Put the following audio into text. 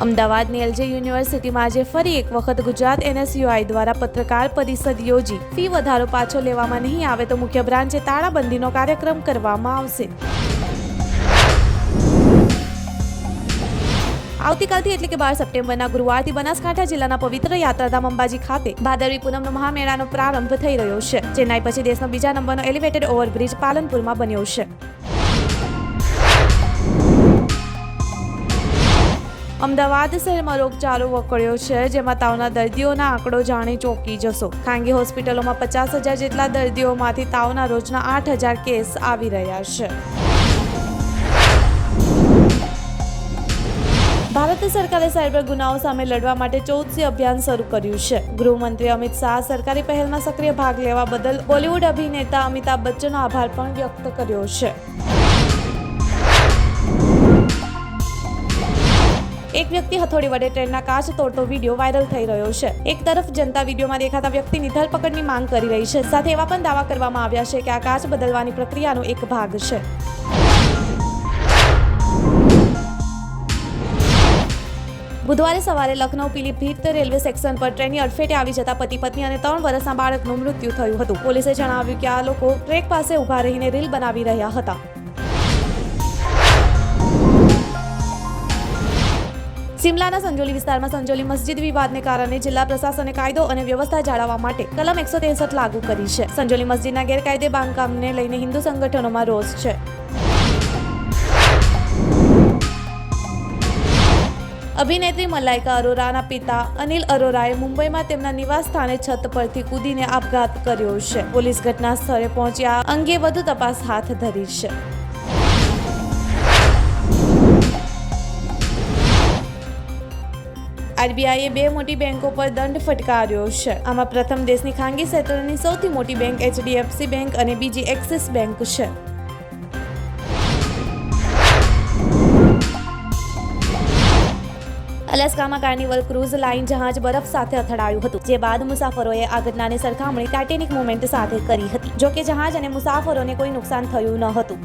અમદાવાદની એલજે યુનિવર્સિટીમાં આજે ફરી એક વખત ગુજરાત NSUI દ્વારા પત્રકાર પરિષદ યોજી ફી વધારો પાછો લેવામાં નહીં આવે તો મુખ્ય બ્રાન્ચે તાળાબંધીનો કાર્યક્રમ કરવામાં આવશે। આવતીકાલથી એટલે કે 12 સપ્ટેમ્બરના ગુરુવારથી બનાસકાંઠા જિલ્લાના પવિત્ર યાત્રાધામ અંબાજી ખાતે ભાદરવી પૂનમનો મહામેળાનો પ્રારંભ થઈ રહ્યો છે। ચેન્નાઈ પછી દેશનો બીજા નંબરનો એલિવેટેડ ઓવરબ્રિજ પાલનપુરમાં બન્યો છે। અમદાવાદ શહેરમાં રોગચાળો વકર્યો છે, જેમાં તાવના દર્દીઓના આંકડો જાણી ચોંકી જશો। ખાનગી હોસ્પિટલોમાં 50,000 જેટલા દર્દીઓમાંથી તાવના રોજના 8,000 કેસ આવી રહ્યા છે। ભારત સરકારે સાયબર ગુનાઓ સામે લડવા માટે 14 અભિયાન શરૂ કર્યું છે। ગૃહમંત્રી અમિત શાહ સરકારી પહેલમાં સક્રિય ભાગ લેવા બદલ બોલિવૂડ અભિનેતા અમિતાભ બચ્ચનનો આભાર પણ વ્યક્ત કર્યો છે। એક વ્યક્તિ હથોડી વડે ટ્રેનના કાચ તોડતો વિડીયો વાયરલ થઈ રહ્યો છે। એક તરફ જનતા વિડીયોમાં દેખાતા વ્યક્તિની ધરપકડની માંગ કરી રહી છે, સાથે એવા પણ દાવા કરવામાં આવ્યા છે કે આ કાચ બદલવાની પ્રક્રિયાનો એક ભાગ છે। બુધવારે સવારે લખનૌ પીલીભીત રેલવે સેક્શન પર ટ્રેનની અડફેટે આવી જતા પતિ પત્ની અને 3 વર્ષના બાળકનું મૃત્યુ થયું હતું। પોલીસે જણાવ્યું કે આ લોકો ટ્રેક પાસે ઊભા રહીને રીલ બનાવી રહ્યા હતા। સિમલાના સંજોલી વિસ્તારમાં સંજોલી મસ્જિદ વિવાદને કારણે જિલ્લા પ્રશાસને કાયદો અને વ્યવસ્થા જાળવવા માટે કલમ 163 લાગુ કરી છે। સંજોલી મસ્જિદના ગેરકાયદે બાંધકામને લઈને હિન્દુ સંગઠનોમાં રોષ છે। અભિનેત્રી મલાઇકા અરોરાના પિતા અનિલ અરોરાએ મુંબઈમાં તેમના નિવાસ સ્થાને છત પરથી કૂદીને આપઘાત કર્યો છે। પોલીસ ઘટના સ્થળે પહોંચી આ અંગે વધુ તપાસ હાથ ધરી છે। આરબીઆઈએ 2 મોટી બેંકો પર દંડ ફટકાર્યો છે। આમાં પ્રથમ દેશની ખાનગી ક્ષેત્રની સૌથી મોટી બેંક HDFC બેંક અને બીજી એક્સિસ બેંક છે। અલાસ્કામાં કાર્નિવલ ક્રૂઝ લાઇન જહાજ બરફ સાથે અથડાયું હતું, જે બાદ મુસાફરોએ આ ઘટનાની સરખામણી ટાઇટેનિક મૂવમેન્ટ સાથે કરી હતી। જો કે જહાજ અને મુસાફરોને કોઈ નુકસાન થયું ન હતું।